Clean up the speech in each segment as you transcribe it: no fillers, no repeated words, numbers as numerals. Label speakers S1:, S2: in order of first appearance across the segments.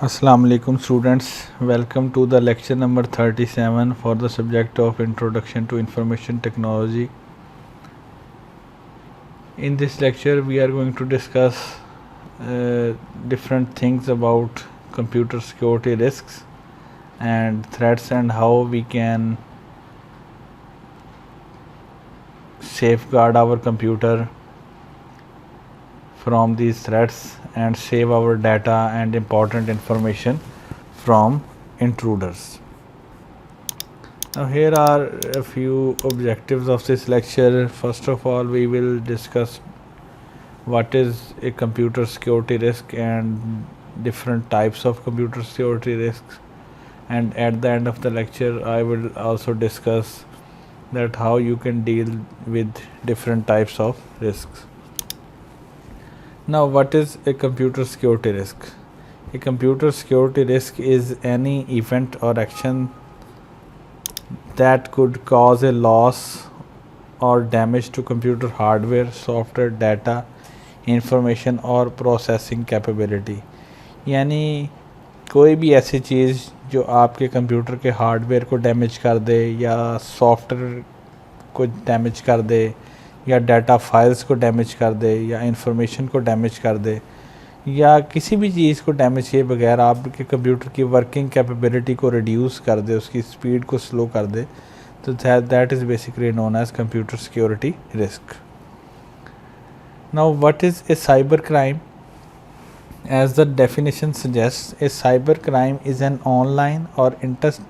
S1: Assalamu alaikum students, welcome to the lecture number 37 for the subject of Introduction to Information Technology. In this lecture we are going to discuss different things about computer security risks and threats and how we can safeguard our computer from these threats and save our data and important information from intruders. Now here are a few objectives of this lecture. First of all, we will discuss what is a computer security risk and different types of computer security risks, and at the end of the lecture I will also discuss that how you can deal with different types of risks. Now, what is a computer security risk? A computer security risk is any event or action that could cause a loss or damage to computer hardware, software, data, information और processing capability. यानी कोई भी ऐसी चीज़ जो आपके computer के hardware को damage कर दे या सॉफ्टवेयर को डैमेज कर दे या डाटा फाइल्स को डैमेज कर दे या इंफॉर्मेशन को डैमेज कर दे या किसी भी चीज़ को डैमेज किए बगैर आपके कंप्यूटर की वर्किंग कैपेबिलिटी को रिड्यूस कर दे, उसकी स्पीड को स्लो कर दे, तो that is basically known as computer security risk. Now what is a cyber crime? As the definition suggests, a cyber crime is an online or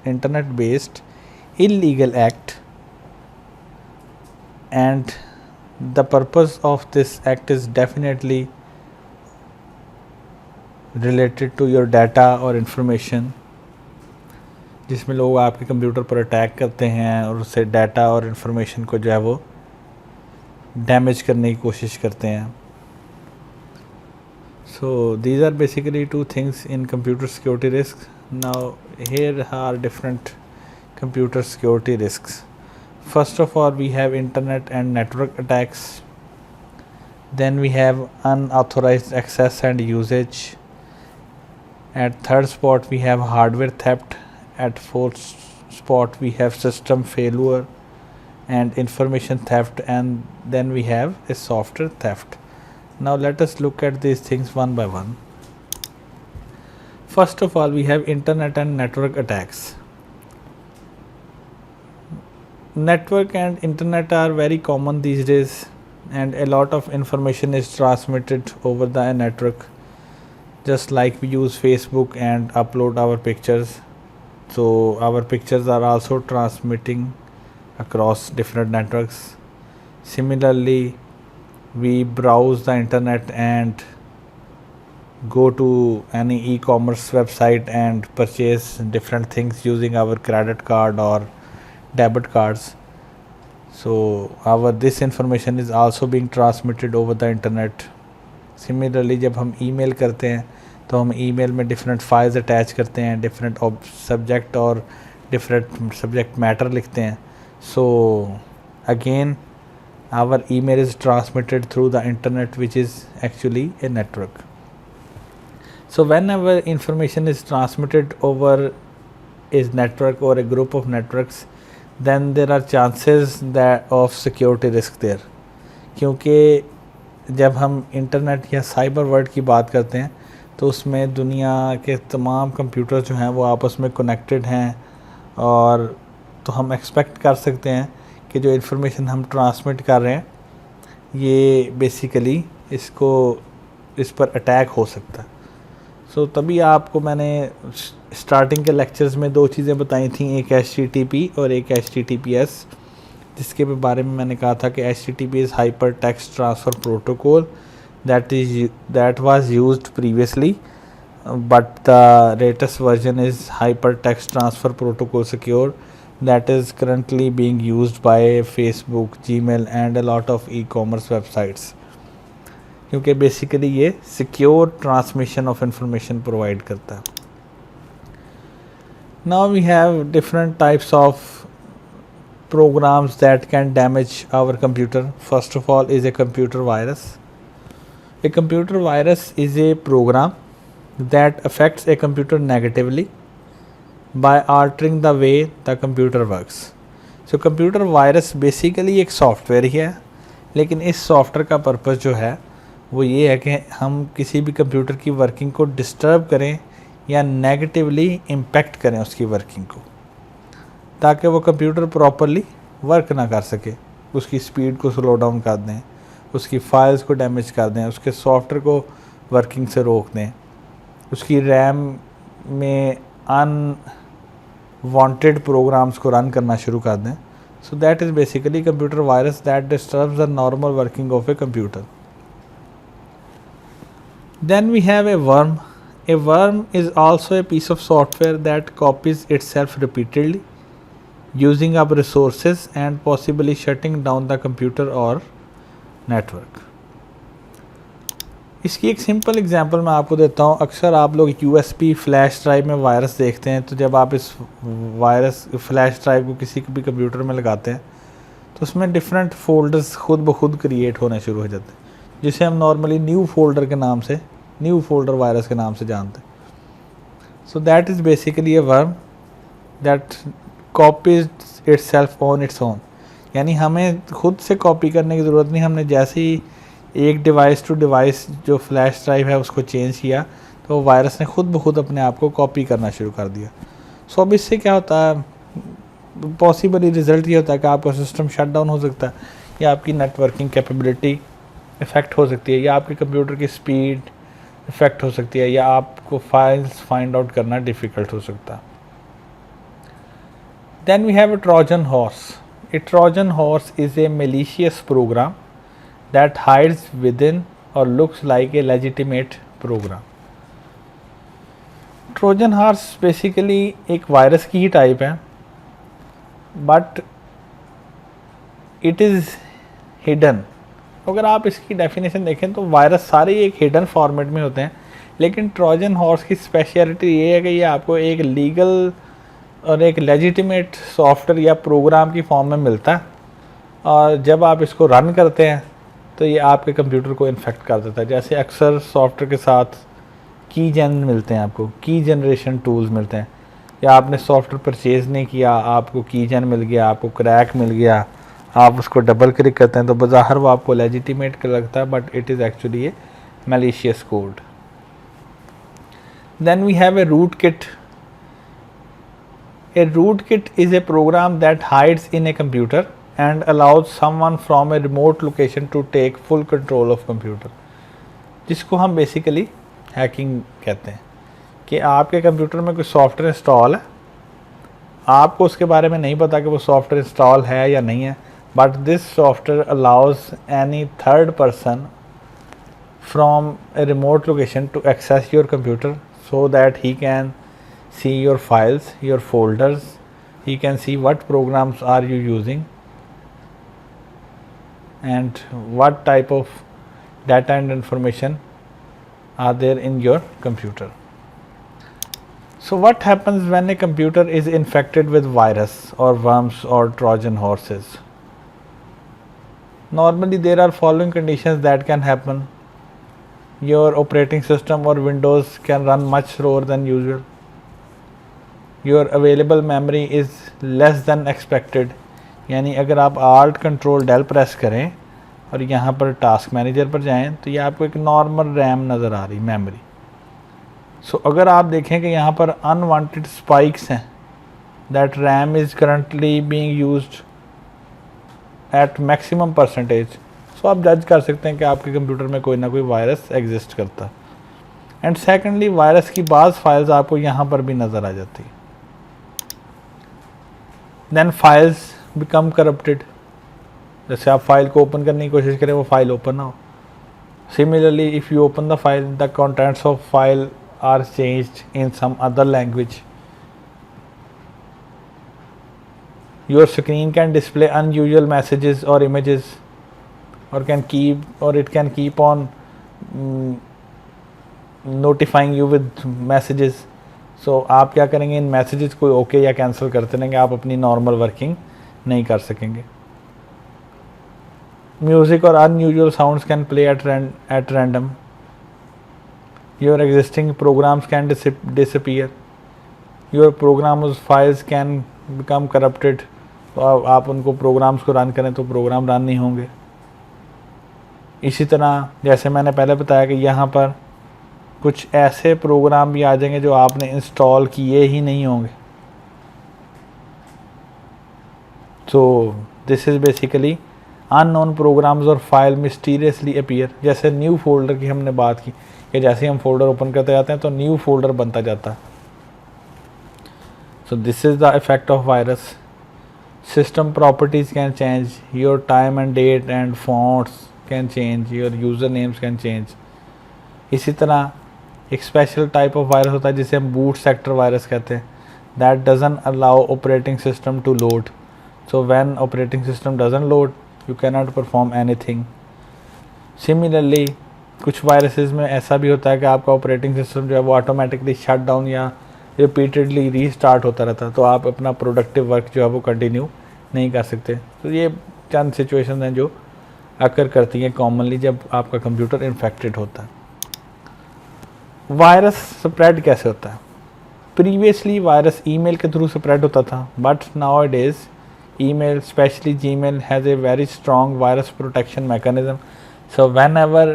S1: internet based illegal act, and the purpose of this act is definitely related to your data or information, जिसमें लोग आपके computer पर attack करते हैं और उससे data और information को जो है वो डैमेज करने की कोशिश करते हैं. So these are basically two things in computer security risks. Now here are different computer security risks. First of all, we have internet and network attacks. Then we have unauthorized access and usage. At third spot we have hardware theft. At fourth spot we have system failure and information theft, and then we have a software theft. Now let us look at these things one by one. First of all, we have internet and network attacks. Network and internet are very common these days, and a lot of information is transmitted over the network, just like we use Facebook and upload our pictures. So our pictures are also transmitting across different networks. Similarly, we browse the internet and go to any e-commerce website and purchase different things using our credit card or debit cards. So this information is also being transmitted over the internet. Similarly, जब हम email करते हैं तो हम email में different files attach करते हैं, different subject और different subject matter लिखते हैं. So again, our email is transmitted through the internet, which is actually a network. So whenever information is transmitted over a network or a group of networks, then there are chances that of security risk there. क्योंकि जब हम internet या cyber world की बात करते हैं तो उसमें दुनिया के तमाम कंप्यूटर जो हैं वो आपस में कनेक्टेड हैं, और तो हम एक्सपेक्ट कर सकते हैं कि जो इन्फॉर्मेशन हम ट्रांसमिट कर रहे हैं ये बेसिकली इस पर अटैक हो सकता है. सो तभी आपको मैंने स्टार्टिंग के लेक्चर्स में दो चीज़ें बताई थी, एक HTTP और एक HTTPS, जिसके बारे में मैंने कहा था कि HTTP is hyper text transfer protocol that was used previously, but the latest version is hyper text transfer protocol secure, that is currently being used by Facebook, Gmail and a lot of e-commerce websites, क्योंकि basically ये secure transmission of information provide करता है. Now we have different types of programs that can damage our computer. First of all is a computer virus. A computer virus is a program that affects a computer negatively by altering the way the computer works. So computer virus basically एक software ही है, लेकिन इस software का purpose जो है वो ये है कि हम किसी भी कंप्यूटर की वर्किंग को डिस्टर्ब करें या नेगेटिवली इम्पेक्ट करें उसकी वर्किंग को, ताकि वो कंप्यूटर प्रॉपरली वर्क ना कर सके, उसकी स्पीड को स्लो डाउन कर दें, उसकी फाइल्स को डैमेज कर दें, उसके सॉफ्टवेयर को वर्किंग से रोक दें, उसकी रैम में अनवांटेड प्रोग्राम्स को रन करना शुरू कर दें. So that is basically computer virus that disturbs the normal working of a computer. Then we have a worm. A worm is also a piece of software that copies itself repeatedly, using up resources and possibly shutting down the computer or network. इसकी एक simple example मैं आपको देता हूँ. अक्सर आप लोग USB flash drive में वायरस देखते हैं, तो जब आप इस वायरस फ्लैश ड्राइव को किसी भी कंप्यूटर में लगाते हैं तो उसमें डिफरेंट फोल्डर्स खुद ब खुद क्रिएट होने शुरू हो जाते हैं, जिसे हम नॉर्मली न्यू फोल्डर के नाम से, न्यू फोल्डर वायरस के नाम से जानते हैं. So that is basically A worm that copies itself on its own. यानी हमें खुद से कॉपी करने की ज़रूरत नहीं. हमने जैसे ही एक डिवाइस टू डिवाइस जो फ्लैश ड्राइव है उसको चेंज किया तो वो वायरस ने खुद ब खुद अपने आप को कॉपी करना शुरू कर दिया. सो अब इससे क्या होता है, पॉसिबली रिज़ल्ट ये होता है कि आपका सिस्टम शट डाउन हो सकता है, या आपकी नेटवर्किंग कैपेबिलिटी इफ़ेक्ट हो सकती है, या आपके कंप्यूटर की स्पीड इफ़ेक्ट हो सकती है, या आपको फाइल्स फाइंड आउट करना डिफ़िकल्ट हो सकता है. Then we have a trojan horse. A trojan horse is a malicious program that hides within or looks like a legitimate program. Trojan horse basically एक वायरस की ही टाइप है, but it is hidden. अगर आप इसकी definition देखें तो virus सारे एक हिडन फॉर्मेट में होते हैं, लेकिन ट्रोजन हॉर्स की स्पेशलिटी ये है कि ये आपको एक लीगल और एक लेजिटिमेट सॉफ्टवेयर या प्रोग्राम की फॉर्म में मिलता है, और जब आप इसको रन करते हैं तो ये आपके कंप्यूटर को इन्फेक्ट कर देता है. जैसे अक्सर सॉफ्टवेयर के साथ की जेन मिलते हैं, आपको की जनरेशन टूल्स मिलते हैं, या आपने सॉफ्टवेयर परचेज़ नहीं किया, आपको की जेन मिल गया, आपको क्रैक मिल गया, आप उसको डबल क्लिक करते हैं तो बज़ाहिर वो आपको लेजिटिमेट लगता है, but it is actually A malicious code. Then we have a rootkit. A rootkit is a program that hides in a computer and allows someone from a remote location to take full control of computer, जिसको हम basically hacking कहते हैं. कि आपके computer में कोई software install है, आपको उसके बारे में नहीं पता कि वो सॉफ्टवेयर इंस्टॉल है या नहीं है, but this software allows any third person from a remote location to access your computer so that he can see your files, your folders, he can see what programs are you using and what type of data and information are there in your computer. So what happens when a computer is infected with virus or worms or Trojan horses? Normally there are following conditions that can happen. Your operating system or Windows can run much slower than usual. Your available memory is less than expected. यानी अगर आप Alt Control Del press करें और यहाँ पर task manager पर जाएं तो ये आपको एक नॉर्मल रैम नज़र आ रही मेमोरी. सो अगर आप देखें कि यहाँ पर अनवांटेड स्पाइक्स हैं, that RAM is currently being used at maximum percentage, so आप जज कर सकते हैं कि आपके कंप्यूटर में कोई ना कोई वायरस एग्जिस्ट करता है. एंड सेकेंडली वायरस की बाज़ फाइल्स आपको यहाँ पर भी नज़र आ जाती. Then files become corrupted. जैसे आप फाइल को ओपन करने की कोशिश करें, वो फाइल ओपन ना हो. Similarly if you open the file, the contents of file are changed in some other language. Your screen can display unusual messages or images, or it can keep on notifying you with messages. So आप क्या करेंगे, इन messages को okay या cancel करते रहेंगे, आप अपनी normal working नहीं कर सकेंगे. Music or unusual sounds can play at random. Your existing programs can disappear, your program files can become corrupted, तो आप उनको प्रोग्राम्स को रन करें तो प्रोग्राम रन नहीं होंगे। इसी तरह जैसे मैंने पहले बताया कि यहाँ पर कुछ ऐसे प्रोग्राम भी आ जाएंगे जो आपने इंस्टॉल किए ही नहीं होंगे। So this is basically unknown programs और फाइल मिस्टीरियसली अपीयर। जैसे न्यू फोल्डर की हमने बात की कि जैसे हम फोल्डर ओपन करते जाते हैं तो न्यू फोल्डर बनता जाता है। So this is the effect of virus. System properties can change, your time and date and fonts can change, your user names can change. इसी तरह एक स्पेशल टाइप ऑफ वायरस होता है जिसे हम बूट सेक्टर वायरस कहते हैं, that doesn't allow operating system to load. So when operating system doesn't load you can not perform anything. Similarly कुछ वायरसेस में ऐसा भी होता है कि आपका ऑपरेटिंग सिस्टम जो है वो ऑटोमेटिकली शट डाउन या रिपीटेडली रीस्टार्ट होता रहता है, तो आप अपना प्रोडक्टिव वर्क जो है वो कंटिन्यू नहीं कर सकते। तो ये चंद सिचुएशन हैं जो अकर करती हैं कॉमनली जब आपका कंप्यूटर इन्फेक्टेड होता है। वायरस स्प्रेड कैसे होता है? प्रीवियसली वायरस ईमेल के थ्रू स्प्रेड होता था, but now it is email, especially Gmail, has a very strong virus protection mechanism. So whenever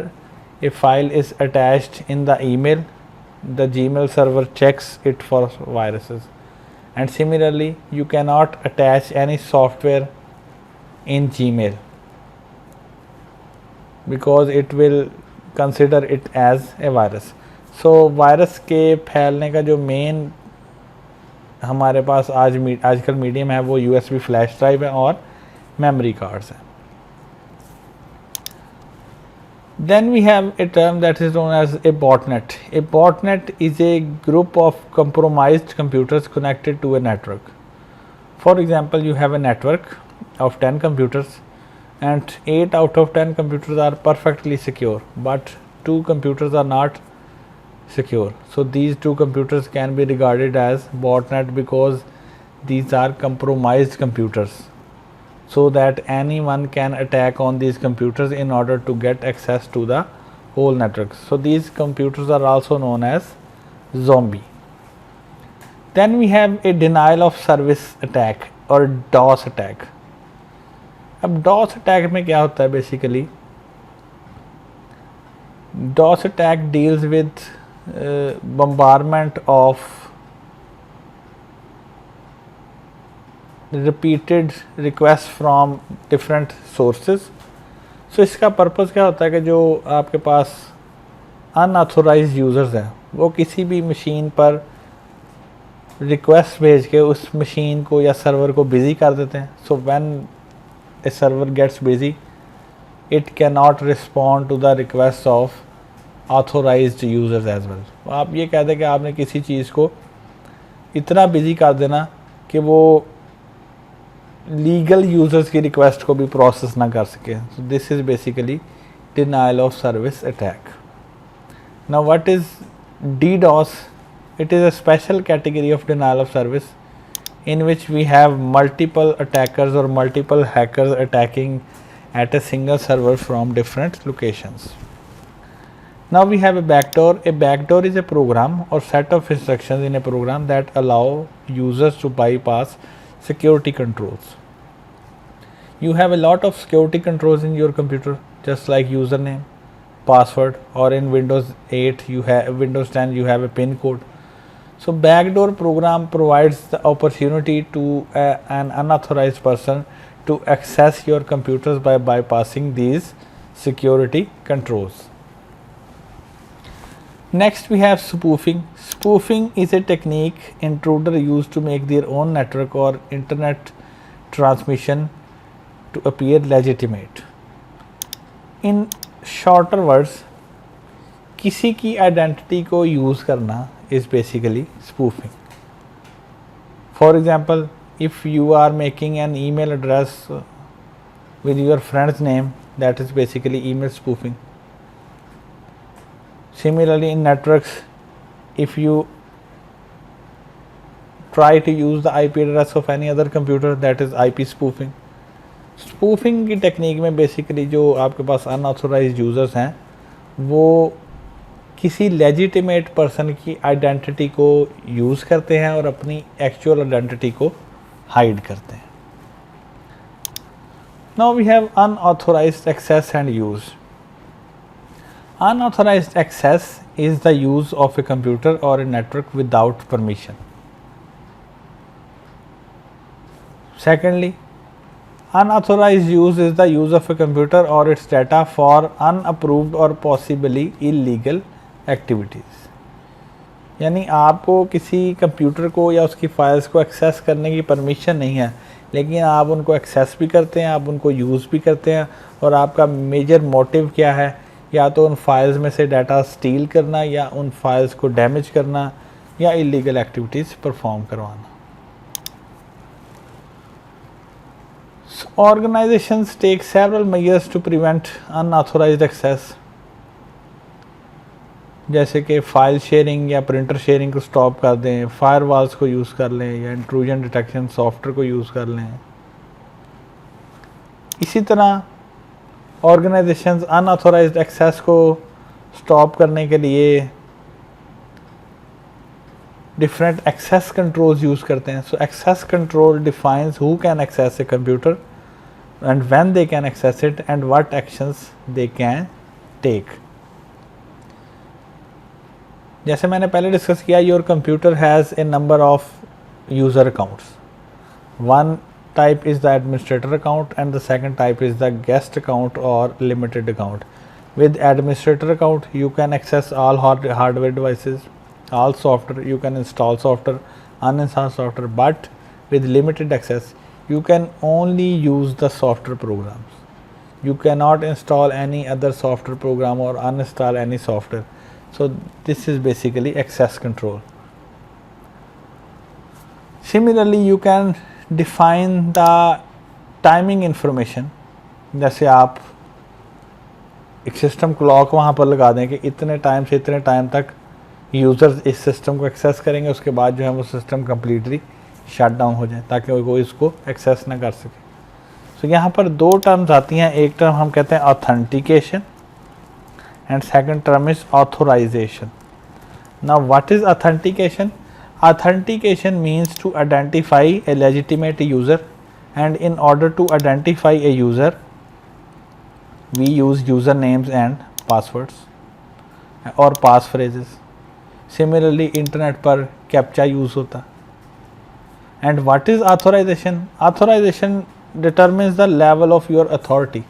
S1: a file is attached in the email, the Gmail server checks it for viruses. And similarly, you cannot attach any software in Gmail because it will consider it as a virus. So virus के फैलने का जो main हमारे पास आजकल medium है वो USB flash drive है और मेमोरी कार्ड्स हैं। Then we have a term that is known as a botnet. A botnet is a group of compromised computers connected to a network. For example, you have a network of 10 computers and 8 out of 10 computers are perfectly secure, but 2 computers are not secure. So these 2 computers can be regarded as botnet because these are compromised computers, so that anyone can attack on these computers in order to get access to the whole network. So these computers are also known as zombie. Then we have a denial of service attack or DOS attack. अब DOS attack में क्या होता है? basically DOS attack deals with bombardment of repeated requests from different sources. So इसका purpose क्या होता है कि जो आपके पास अनऑथोराइज्ड यूज़र्स हैं वो किसी भी मशीन पर रिक्वेस्ट भेज के उस मशीन को या सर्वर को बिज़ी कर देते हैं. So when a server gets busy it can not respond to the request of authorized users as well. आप ये कह दें कि आपने किसी चीज़ को इतना बिज़ी कर देना कि वो लीगल यूज़र्स की रिक्वेस्ट को भी प्रोसेस ना कर सके. सो this is basically denial of service attack. Now what is DDoS? It is a special category of denial of service in which we have multiple attackers or multiple hackers attacking at a single server from different locations. Now we have a backdoor. A backdoor is a program or set of instructions in a program that allow users to bypass security controls. You have a lot of security controls in your computer, just like username, password, or in Windows 8 you have Windows 10 you have a PIN code. So backdoor program provides the opportunity to an unauthorized person to access your computers by bypassing these security controls. Next we have spoofing. Spoofing is a technique intruder use to make their own network or internet transmission to appear legitimate. In shorter words, किसी की identity को use करना is basically spoofing. For example, if you are making an email address with your friend's name, that is basically email spoofing. Similarly, in networks, if you try to use the IP address of any other computer, that is IP spoofing. Spoofing की technique में basically जो आपके पास unauthorised users हैं वो किसी legitimate person की identity को use करते हैं और अपनी एक्चुअल आइडेंटिटी को हाइड करते हैं. Now we have unauthorized access and use. Unauthorized access is the use of a computer or a network without permission. Secondly, unauthorized use is the use of a computer or its data for unapproved or possibly illegal activities. यानी आपको किसी computer को या उसकी files को access करने की permission नहीं है, लेकिन आप उनको एक्सेस भी करते हैं, आप उनको यूज़ भी करते हैं, और आपका मेजर मोटिव क्या है, या तो उन फाइल्स में से डाटा स्टील करना, या उन फाइल्स को डैमेज करना, या इलीगल एक्टिविटीज़ परफॉर्म करवाना. Organizations take several measures to prevent unauthorized access, जैसे कि फाइल शेयरिंग या प्रिंटर शेयरिंग को स्टॉप कर दें, फायरवॉल्स को यूज़ कर लें, या इंट्रूजन डिटेक्शन सॉफ्टवेयर को यूज़ कर लें. इसी तरह ऑर्गेनाइजेशंस अनऑथोराइज्ड एक्सेस को स्टॉप करने के लिए डिफरेंट एक्सेस कंट्रोल्स यूज़ करते हैं. So access control defines who can access a computer and when they can access it and what actions they can take. जैसे मैंने पहले डिस्कस किया, your computer has a number of user accounts. One type is the administrator account and the second type is the guest account or limited account. With administrator account you can access all hardware devices, all software, you can install software, uninstall software, but with limited access you can only use the software programs. You cannot install any other software program or uninstall any software. So this is basically access control. Similarly you can define the timing information. जैसे आप एक system clock वहाँ पर लगा दें कि इतने time से इतने टाइम तक यूज़र्स इस सिस्टम को एक्सेस करेंगे, उसके बाद जो है वो सिस्टम कम्प्लीटली शट डाउन हो जाए ताकि कोई इसको एक्सेस ना कर सके. तो यहाँ पर दो टर्म्स आती हैं. एक टर्म हम कहते हैं authentication and second term is authorization. Now what is authentication? Authentication means to identify a legitimate user, and in order to identify a user we use usernames and passwords or passphrases. Similarly internet पर captcha use होता. And what is authorization? Authorization determines the level of your authority,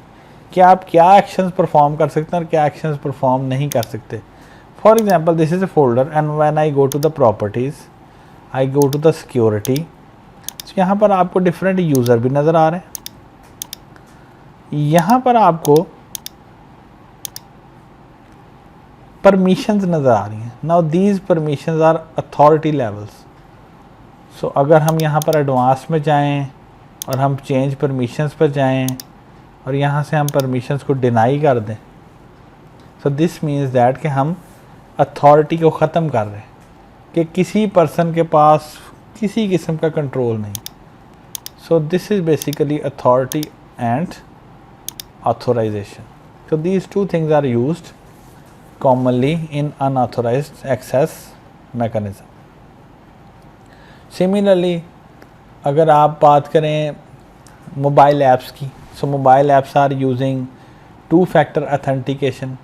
S1: कि आप क्या actions perform कर सकते हैं और क्या एक्शंस परफॉर्म नहीं कर सकते. For example this is a folder and when I go to the properties I go to the security. तो यहाँ पर आपको डिफरेंट यूज़र भी नज़र आ रहे हैं. यहाँ पर आपको परमिशंस नज़र आ रही हैं. Now these permissions are authority levels. So अगर हम यहाँ पर एडवांस में जाएं और हम चेंज परमिशंस पर जाएं और यहाँ से हम परमिशंस को डिनाई कर दें, सो दिस मीन्स दैट कि हम अथॉरिटी को ख़त्म कर रहे हैं, कि किसी पर्सन के पास किसी किस्म का कंट्रोल नहीं. So this is basically authority and authorisation. So these two things are used commonly in unauthorised access mechanism. Similarly अगर आप बात करें मोबाइल ऐप्स की, so mobile apps are using two factor authentication.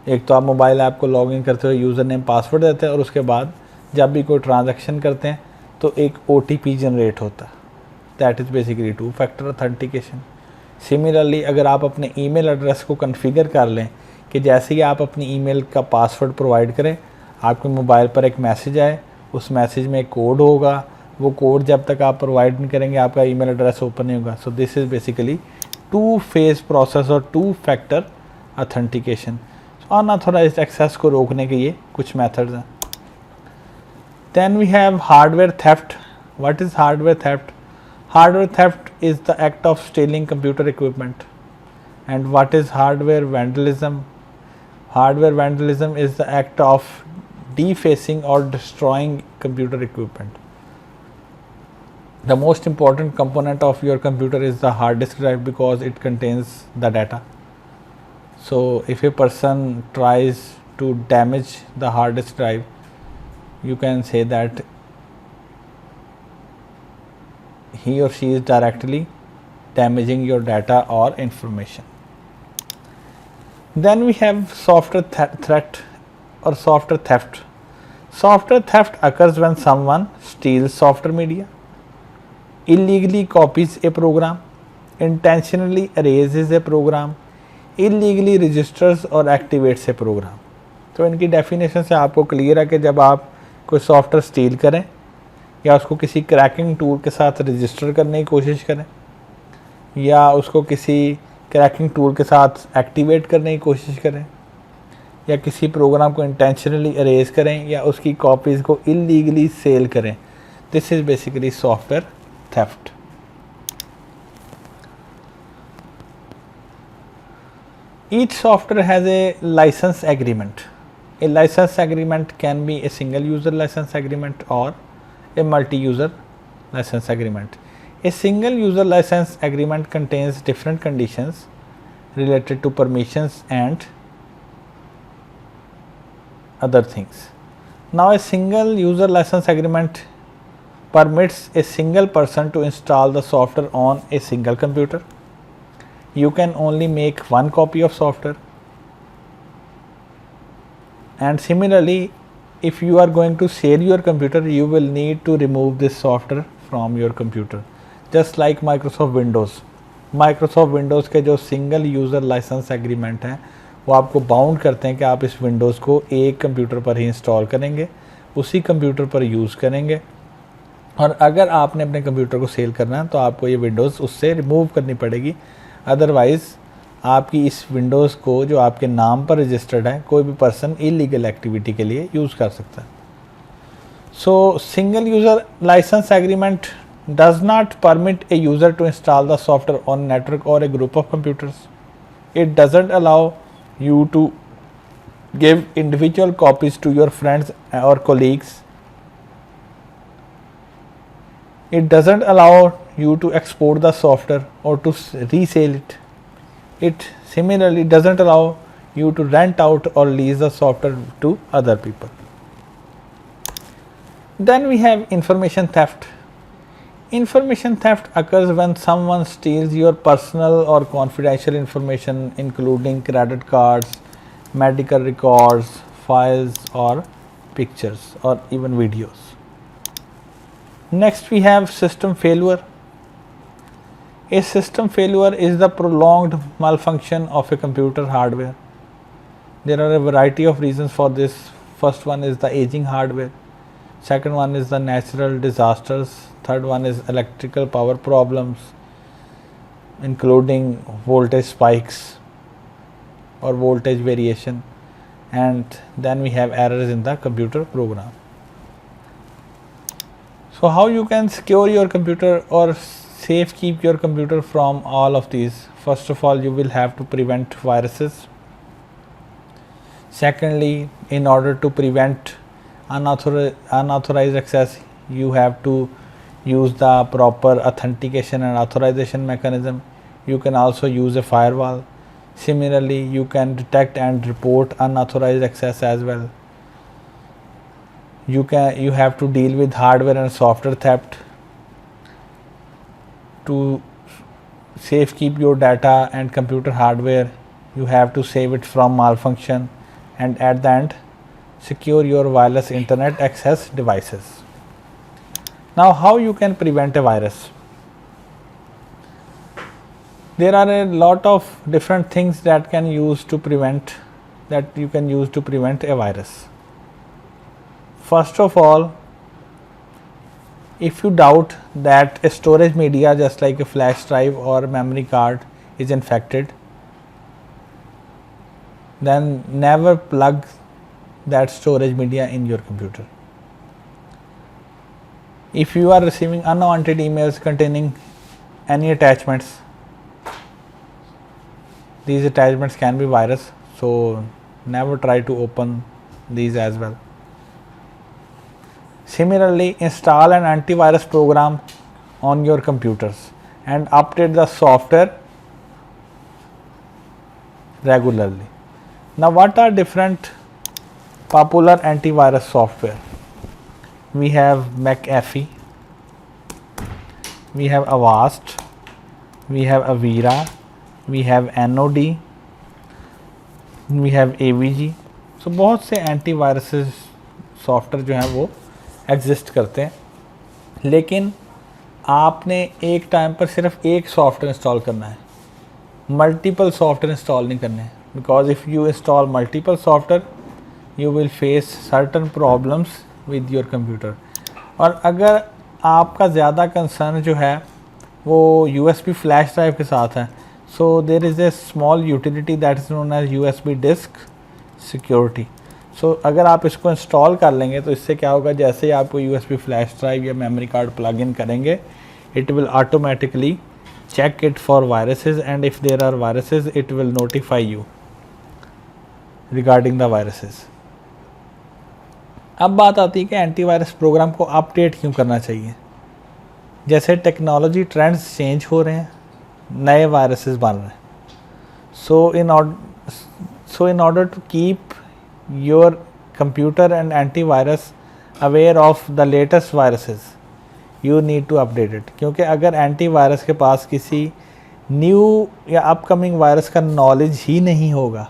S1: एक तो आप मोबाइल ऐप को login करते हुए यूज़र नेम पासवर्ड देते हैं और उसके बाद जब भी कोई ट्रांजैक्शन करते हैं तो एक OTP जनरेट होता है. That is basically to factor authentication. Similarly अगर आप अपने ईमेल एड्रेस को कॉन्फ़िगर कर लें कि जैसे ही आप अपनी ईमेल का पासवर्ड प्रोवाइड करें आपके मोबाइल पर एक मैसेज आए, उस मैसेज में एक कोड होगा, वो कोड जब तक आप प्रोवाइड नहीं करेंगे आपका ईमेल एड्रेस ओपन नहीं होगा. So this is basically two phase process और two factor authentication. Unauthorised access को रोकने के ये कुछ मेथड्स हैं. Then we have hardware theft. What is hardware theft? Hardware theft is the act of stealing computer equipment. And what is hardware vandalism? Hardware vandalism is the act of defacing or destroying computer equipment. The most important component of your computer is the hard disk drive because it contains the data. So if a person tries to damage the hard disk drive, you can say that he or she is directly damaging your data or information. Then we have software threat or software theft. Software theft occurs when someone steals software media, illegally copies a program, intentionally erases a program, illegally registers और activates a program. तो इनकी definition से आपको clear है कि जब आप कोई सॉफ्टवेयर स्टील करें या उसको किसी क्रैकिंग टूल के साथ रजिस्टर करने की कोशिश करें या उसको किसी क्रैकिंग टूल के साथ एक्टिवेट करने की कोशिश करें या किसी प्रोग्राम को इंटेंशनली अरेज करें या उसकी कॉपीज़ को इलीगली सेल करें, this is basically software theft. Each software has a license agreement. A license agreement can be a single user license agreement or a multi-user license agreement. A single user license agreement contains different conditions related to permissions and other things. Now a single user license agreement permits a single person to install the software on a single computer. You can only make one copy of software, and similarly if you are going to share your computer, you will need to remove this software from your computer. Just like Microsoft Windows के जो single user license agreement हैं वो आपको bound करते हैं कि आप इस विंडोज़ को एक कंप्यूटर पर ही इंस्टॉल करेंगे, उसी कंप्यूटर पर यूज़ करेंगे, और अगर आपने अपने कंप्यूटर को सेल करना है तो आपको ये विंडोज़ उससे रिमूव करनी पड़ेगी. अदरवाइज़ आपकी इस विंडोज़ को जो आपके नाम पर रजिस्टर्ड है कोई भी पर्सन इलीगल एक्टिविटी के लिए यूज़ कर सकता है. So single user license agreement does not permit a user to install the software on a network or a group of computers. It doesn't allow you to give individual copies to your friends or colleagues. It doesn't allow you to export the software or to resell it. It similarly doesn't allow you to rent out or lease the software to other people. Then we have information theft. Information theft occurs when someone steals your personal or confidential information, including credit cards, medical records, files, or pictures, or even videos. Next, we have system failure. A system failure is the prolonged malfunction of a computer hardware. There are a variety of reasons for this. First one is the aging hardware. Second one is the natural disasters. Third one is electrical power problems, including voltage spikes or voltage variation, and then we have errors in the computer program. So how you can secure your computer or safe keep your computer from all of these? First of all, you will have to prevent viruses. Secondly, in order to prevent unauthorized access, you have to use the proper authentication and authorization mechanism. You can also use a firewall. Similarly, you can detect and report unauthorized access as well. You have to deal with hardware and software theft. To safe keep your data and computer hardware, you have to save it from malfunction, and at the end secure your wireless internet access devices. Now, how you can prevent a virus? There are a lot of different things that you can use to prevent a virus. First of all, if you doubt that a storage media just like a flash drive or memory card is infected, then never plug that storage media in your computer. If you are receiving unwanted emails containing any attachments, these attachments can be virus, so never try to open these as well. Similarly, install an antivirus program on your computers and update the software regularly. Now, what are different Popular antivirus software. We have McAfee, we have Avast, we have Avira, we have NOD, we have AVG. सो बहुत से antivirus software जो हैं वो exist करते हैं, लेकिन आपने एक टाइम पर सिर्फ एक सॉफ्टवेयर इंस्टॉल करना है, मल्टीपल सॉफ्टवेयर इंस्टॉल नहीं करने हैं, because if you install multiple software you will face certain problems with your computer. और अगर आपका ज़्यादा कंसर्न जो है वो USB फ्लैश ड्राइव के साथ है, so there is a small utility that is known as USB disk security. So अगर आप इसको इंस्टॉल कर लेंगे तो इससे क्या होगा, जैसे ही आपको USB फ्लैश ड्राइव या मेमोरी कार्ड प्लग इन करेंगे, it will automatically check it for viruses, and if there are viruses it will notify you regarding the viruses. अब बात आती है कि एंटीवायरस प्रोग्राम को अपडेट क्यों करना चाहिए. जैसे टेक्नोलॉजी ट्रेंड्स चेंज हो रहे हैं, नए वायरसेस बन रहे हैं, so in order to keep your computer and antivirus aware of the latest viruses you need to update it. क्योंकि अगर एंटीवायरस के पास किसी न्यू या अपकमिंग वायरस का नॉलेज ही नहीं होगा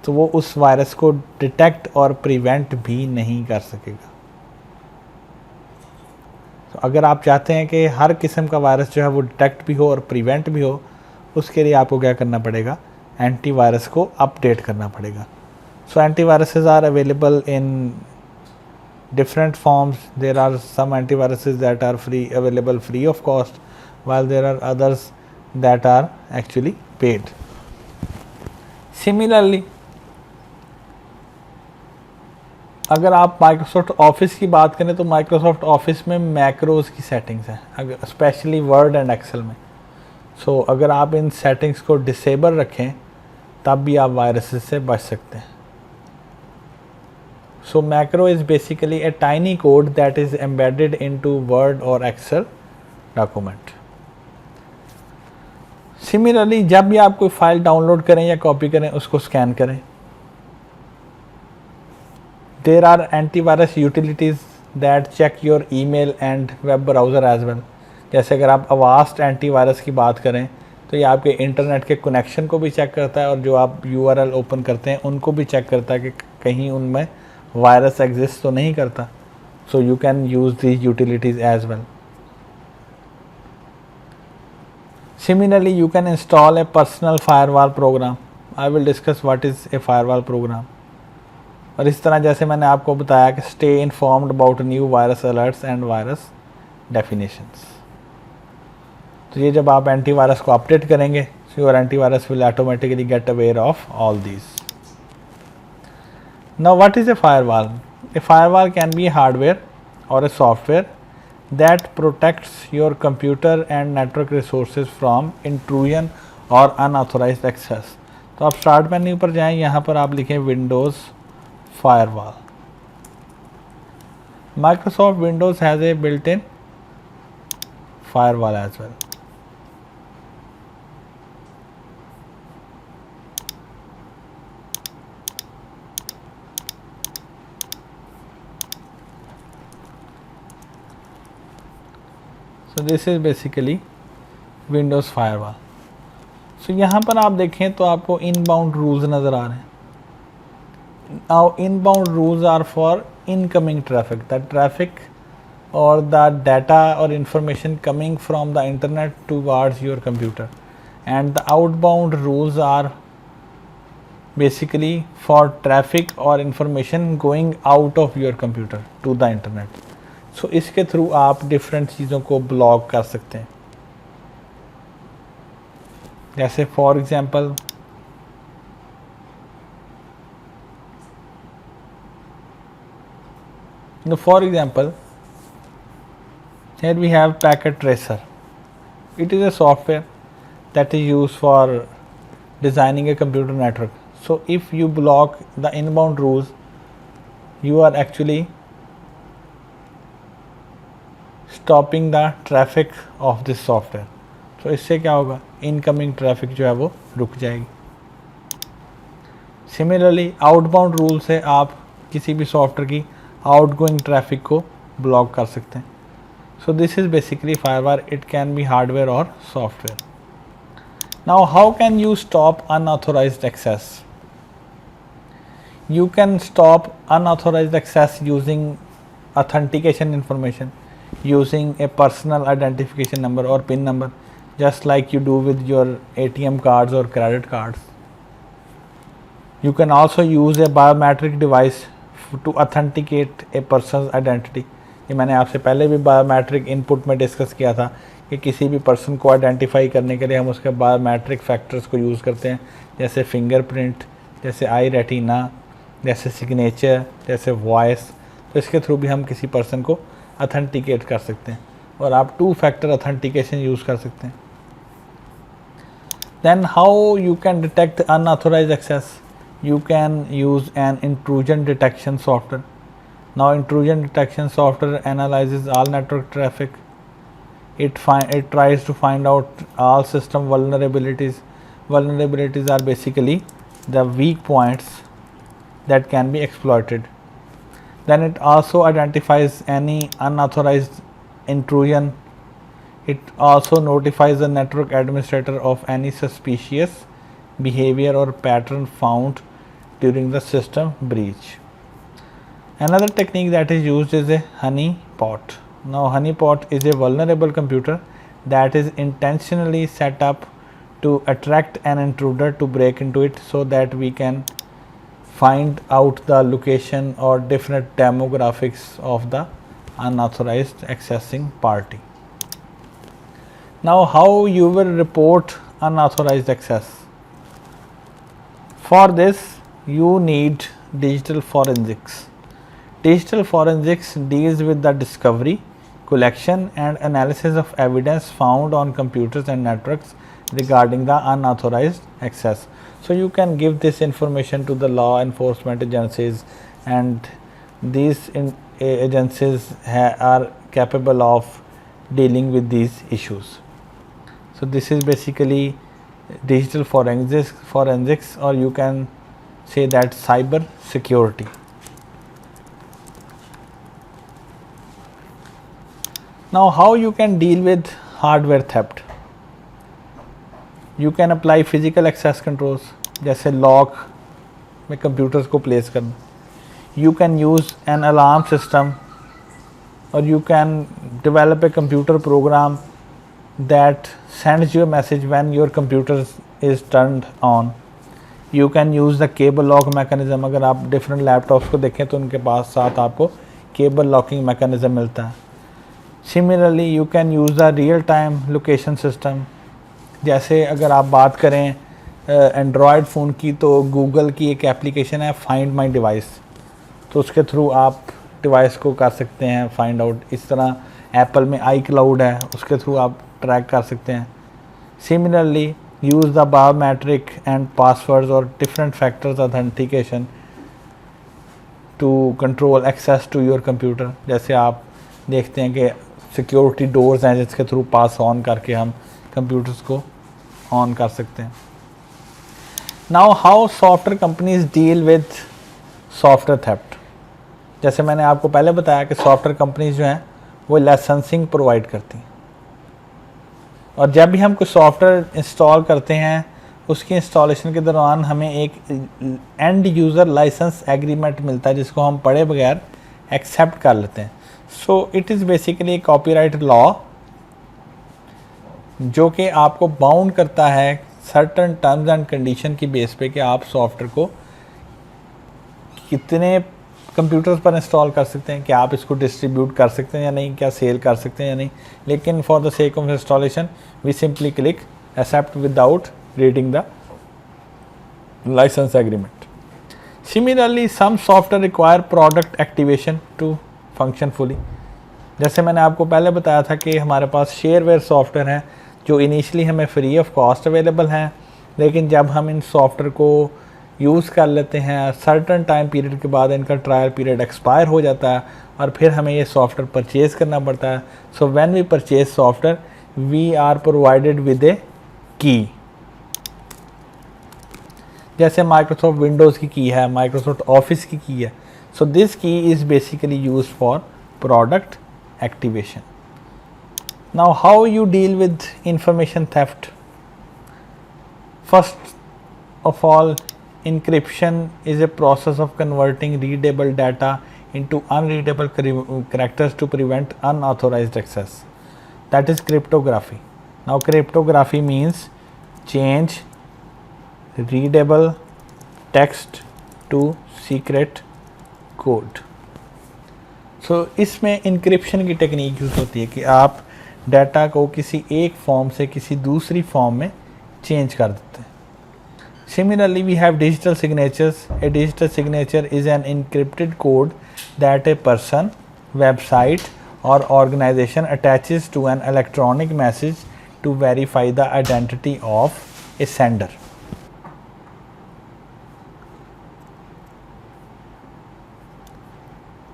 S1: तो वो उस वायरस को डिटेक्ट और प्रिवेंट भी नहीं कर सकेगा. तो अगर आप चाहते हैं कि हर किस्म का वायरस जो है वो डिटेक्ट भी हो और प्रिवेंट भी हो, उसके लिए आपको क्या करना पड़ेगा, एंटीवायरस को अपडेट करना पड़ेगा. So antiviruses are available in different forms. There are some antiviruses that are available free of cost, while there are others that are actually paid. Similarly, अगर आप माइक्रोसॉफ्ट ऑफिस की बात करें तो माइक्रोसॉफ्ट ऑफिस में macros की settings हैं, अगर स्पेशली वर्ड एंड एक्सेल में. सो अगर आप इन सेटिंग्स को डिसेबल रखें तब भी आप वायरसेस से बच सकते हैं. So macro is basically a tiny code that is embedded into Word or Excel document. Similarly, जब भी आप कोई फाइल डाउनलोड करें या कॉपी करें उसको स्कैन करें. There are antivirus utilities that check your email and web browser as well. जैसे अगर आप Avast एंटीवायरस की बात करें तो ये आपके इंटरनेट के कनेक्शन को भी चेक करता है और जो आप URL ओपन करते हैं उनको भी चेक करता है कि कहीं उनमें वायरस एग्जिस्ट तो नहीं करता. So you can use these utilities as well. Similarly you can install a personal firewall program. I will discuss what is a firewall program. और इस तरह जैसे मैंने आपको बताया कि stay informed about new virus alerts and virus definitions. तो ये जब आप एंटीवायरस को अपडेट करेंगे, your antivirus will automatically get aware of all these. Now what is a firewall? A firewall can be hardware or a software that protects your computer and network resources from intrusion or unauthorized access. तो आप start menu पर जाएं, यहाँ पर आप लिखें Windows firewall. Microsoft Windows has a built-in firewall as well. So this is basically Windows Firewall. So यहाँ पर आप देखें तो आपको इनबाउंड रूल्स नज़र आ रहे हैं. Now inbound rules are for incoming traffic, the traffic or the data or information coming from the internet towards your computer, and the outbound rules are basically for traffic or information going out of your computer to the internet. So इसके through आप different चीज़ों को block कर सकते हैं. जैसे for example here we have Packet Tracer. It is a software that is used for designing a computer network. So if you block the inbound rules, you are actually stopping the traffic of this software. So इससे क्या होगा, incoming traffic जो है वो रुक जाएगी. Similarly outbound rule से आप किसी भी सॉफ्टवेयर की आउटगोइंग ट्रैफिक को ब्लॉक कर सकते हैं. So this is basically firewall. It can be hardware और software. Now how can you stop unauthorised access? You can stop unauthorized access using authentication information, using a personal identification number or PIN number, just like you do with your ATM cards or credit cards. You can also use a biometric device to authenticate a person's identity. ये मैंने आपसे पहले भी biometric input में discuss किया था कि किसी भी पर्सन को आइडेंटिफाई करने के लिए हम उसके बायोमेट्रिक फैक्टर्स को यूज़ करते हैं, जैसे फिंगरप्रिंट, जैसे आई रेटिना, जैसे सिग्नेचर, जैसे वॉइस. तो इसके थ्रू भी हम किसी पर्सन को अथेंटिकेट कर सकते हैं और आप 2 फैक्टर अथेंटिकेशन यूज़ कर सकते हैं. Then how you can detect unauthorized access? You can use an intrusion detection software. Now intrusion detection software analyzes all network traffic. It tries to find out all system vulnerabilities. Vulnerabilities are basically the weak points that can be exploited. Then it also identifies any unauthorized intrusion. It also notifies the network administrator of any suspicious behavior or pattern found during the system breach. Another technique that is used is a honeypot. Now honeypot is a vulnerable computer that is intentionally set up to attract an intruder to break into it so that we can find out the location or different demographics of the unauthorized accessing party. Now how you will report unauthorized access? For this you need digital forensics. Digital forensics deals with the discovery, collection and analysis of evidence found on computers and networks regarding the unauthorized access. So you can give this information to the law enforcement agencies, and these agencies are capable of dealing with these issues. So this is basically digital forensics, or you can say that cyber security. Now how you can deal with hardware theft? You can apply physical access controls, जैसे lock में computers को place करना. You can use an alarm system, or you can develop a computer program that sends you a message when your computer is turned on. You can use the cable lock mechanism. अगर आप different laptops को देखें तो उनके पास साथ आपको cable locking mechanism मिलता है. Similarly, you can use the real time location system. जैसे अगर आप बात करें एंड्रॉयड फ़ोन की, तो गूगल की एक एप्लीकेशन है फाइंड माई डिवाइस, तो उसके थ्रू आप डिवाइस को कर सकते हैं फाइंड आउट. इस तरह एप्पल में आई क्लाउड है, उसके थ्रू आप ट्रैक कर सकते हैं. Similarly use the biometric and passwords और different factors authentication to control access to your computer. जैसे आप देखते हैं कि सिक्योरिटी डोर्स हैं जिसके थ्रू पास ऑन करके हम कंप्यूटर्स को ऑन कर सकते हैं. Now how software companies deal with software theft. जैसे मैंने आपको पहले बताया कि सॉफ्टवेयर कंपनीज जो हैं वो लाइसेंसिंग प्रोवाइड करती हैं, और जब भी हम कोई सॉफ्टवेयर इंस्टॉल करते हैं उसकी इंस्टॉलेशन के दौरान हमें एक एंड यूज़र लाइसेंस एग्रीमेंट मिलता है जिसको हम पढ़े बगैर एक्सेप्ट कर लेते हैं. So it is basically copyright law जो कि आपको बाउंड करता है सर्टन टर्म्स एंड कंडीशन की बेस पे कि आप सॉफ्टवेयर को कितने कंप्यूटर्स पर इंस्टॉल कर सकते हैं, क्या आप इसको डिस्ट्रीब्यूट कर सकते हैं या नहीं, क्या सेल कर सकते हैं या नहीं. लेकिन for the sake of installation we simply click accept without reading the license agreement. Similarly some software require product activation to function fully. जैसे मैंने आपको पहले बताया था कि हमारे पास शेयरवेयर सॉफ्टवेयर हैं जो इनिशियली हमें फ्री ऑफ कॉस्ट अवेलेबल हैं, लेकिन जब हम इन सॉफ्टवेयर को यूज़ कर लेते हैं सर्टन टाइम पीरियड के बाद इनका ट्रायल पीरियड एक्सपायर हो जाता है और फिर हमें ये सॉफ्टवेयर परचेज़ करना पड़ता है. So when we purchase software we are provided with a key. जैसे माइक्रोसॉफ्ट विंडोज़ की है, माइक्रोसॉफ्ट ऑफिस की है. So this key is basically used for product activation. Now how you deal with information theft? First of all, encryption is a process of converting readable data into unreadable characters to prevent unauthorized access. That is cryptography. Now cryptography means change readable text to secret code. So इसमें encryption की technique use होती है कि आप data को किसी एक form से किसी दूसरी फॉर्म में चेंज कर देते हैं. Similarly we have digital signatures. A digital signature is an encrypted code that a person, website और organisation attaches to an electronic message to verify the identity of a sender.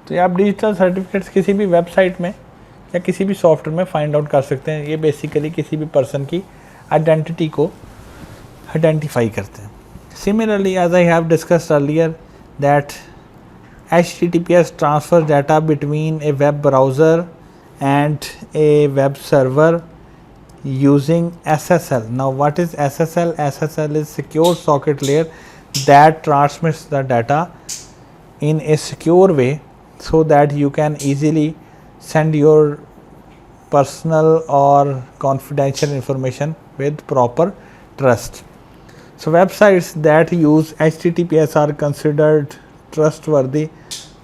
S1: तो आप digital certificates किसी भी website में या किसी भी software में फाइंड आउट कर सकते हैं. ये बेसिकली किसी भी पर्सन की आइडेंटिटी को आइडेंटिफाई करते हैं. Similarly as I have discussed earlier that HTTPS transfer data between a web browser and a web server using SSL. Now what is SSL? SSL is secure socket layer that transmits the data in a secure way so that you can easily send your personal or confidential information with proper trust. So websites that use HTTPS are considered trustworthy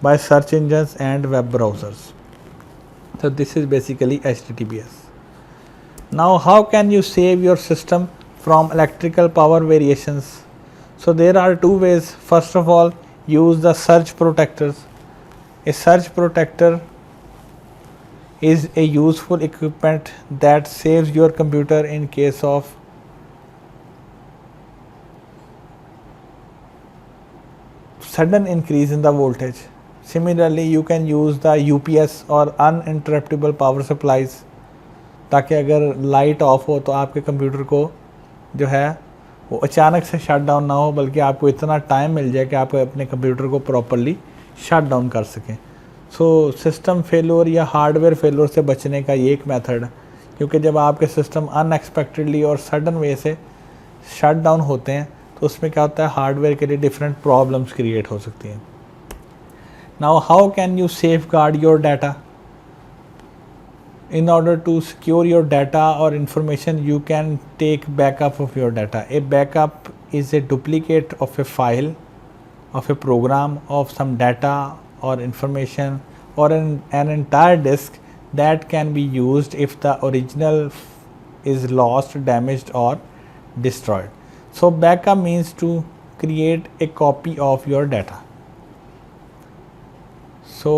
S1: by search engines and web browsers. So this is basically HTTPS. Now how can you save your system from electrical power variations? So there are two ways. First of all, use the surge protectors. A surge protector is a useful equipment that saves your computer in case of sudden increase in the voltage. Similarly, you can use the UPS or uninterruptible power supplies ताकि अगर light of हो तो आपके computer को जो है वो अचानक से शट डाउन ना हो, बल्कि आपको इतना टाइम मिल जाए कि आप अपने कंप्यूटर को प्रॉपरली शट डाउन कर सकें. सो सिस्टम फेलोर या हार्डवेयर फेलोर से बचने का ये एक मेथड है, क्योंकि जब आपके सिस्टम अनएक्सपेक्टेडली और सडन वे से शट डाउन होते हैं तो उसमें क्या होता है, हार्डवेयर के लिए डिफरेंट प्रॉब्लम्स क्रिएट हो सकती हैं. Now how can you safe guard your data? In order to secure your data or information, you can take backup of your data. A backup is a duplicate of a file, of a program, of some data or information, or an entire disk that can be used if the original is lost, damaged or destroyed. So backup means to create a copy of your data. So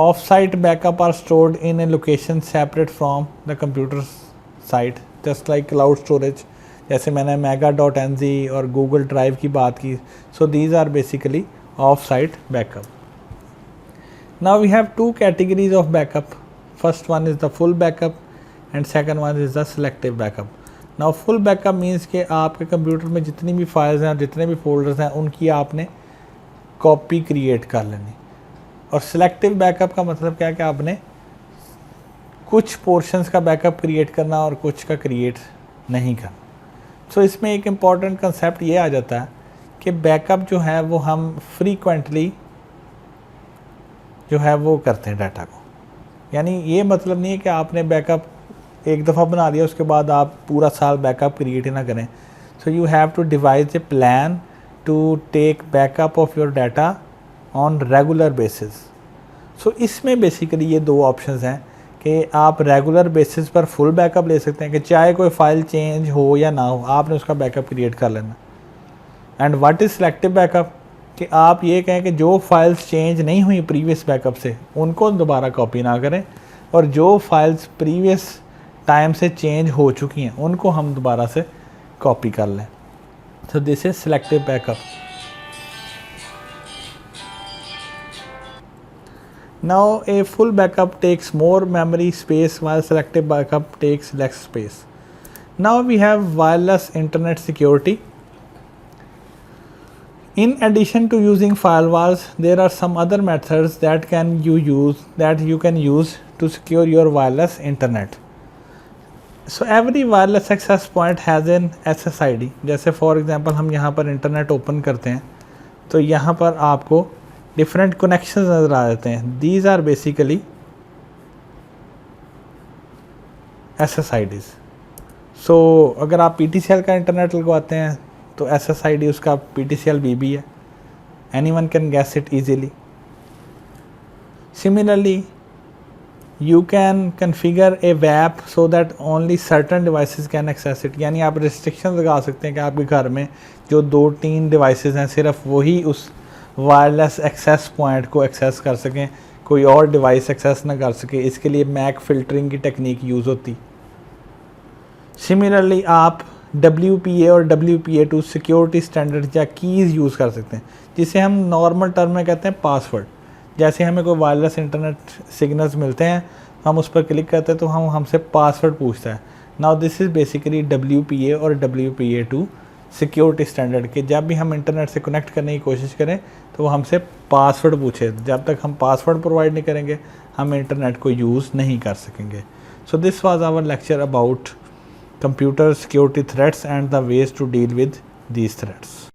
S1: off-site backup are stored in a location separate from the computer site, just like cloud storage. जैसे मैंने mega.nz और Google Drive की बात की. So these are basically off-site backup. Now we have two categories of backup. First one is the full backup and second one is the selective backup. Now full backup means कि आपके computer में जितनी भी files हैं और जितने भी folders हैं उनकी आपने कॉपी क्रिएट कर लेनी. और सिलेक्टिव बैकअप का मतलब क्या है कि आपने कुछ पोर्शंस का बैकअप क्रिएट करना और कुछ का क्रिएट नहीं करना. सो इसमें एक इम्पॉर्टेंट कंसेप्ट ये आ जाता है कि बैकअप जो है वो हम फ्रीक्वेंटली जो है वो करते हैं डाटा को. यानी ये मतलब नहीं है कि आपने बैकअप एक दफ़ा बना लिया उसके बाद आप पूरा साल बैकअप क्रिएट ही ना करें. So you have to devise a plan to take backup of your data on regular basis. So इसमें बेसिकली ये दो ऑप्शंस हैं कि आप रेगुलर बेसिस पर फुल बैकअप ले सकते हैं कि चाहे कोई फ़ाइल चेंज हो या ना हो आपने उसका बैकअप क्रिएट कर लेना. And what is selective backup, कि आप ये कहें कि जो फाइल्स चेंज नहीं हुई प्रीवियस बैकअप से उनको दोबारा कॉपी ना करें और जो फाइल्स प्रीवियस टाइम से चेंज हो चुकी हैं उनको हम दोबारा से कॉपी कर लें. सो this is selective backup. Now a full backup takes more memory space while selective backup takes less space. Now we have wireless internet security. In addition to using firewalls, there are some other methods that you can use to secure your wireless internet. So every wireless access point has an SSID. जैसे for example हम यहाँ पर internet open करते हैं तो यहाँ पर आपको डिफरेंट कनेक्शंस नज़र आ जाते हैं. These are basically SSIDs. So अगर आप PTCL का इंटरनेट लगवाते हैं तो SSID उसका PTCL BB है. Anyone can guess it easily. Similarly, you can configure a WAP so that only certain devices can access it. यानी आप restrictions लगा सकते हैं कि आपके घर में जो 2-3 devices हैं सिर्फ वही उस वायरलेस एक्सेस पॉइंट को एक्सेस कर सकें, कोई और डिवाइस एक्सेस ना कर सके. इसके लिए मैक फिल्टरिंग की टेक्निक यूज़ होती. सिमिलरली आप WPA और WPA2 सिक्योरिटी स्टैंडर्ड या कीज़ यूज़ कर सकते हैं जिसे हम नॉर्मल टर्म में कहते हैं पासवर्ड. जैसे हमें कोई वायरलेस इंटरनेट सिग्नल्स मिलते हैं, हम उस पर क्लिक करते हैं तो हमसे पासवर्ड पूछता है. Now this is basically WPA और WPA2 सिक्योरिटी स्टैंडर्ड के. जब भी हम इंटरनेट से कनेक्ट करने की कोशिश करें तो वो हमसे पासवर्ड पूछे. जब तक हम पासवर्ड प्रोवाइड नहीं करेंगे हम इंटरनेट को यूज़ नहीं कर सकेंगे. So this was our lecture about computer security threats and the ways to deal with these threats.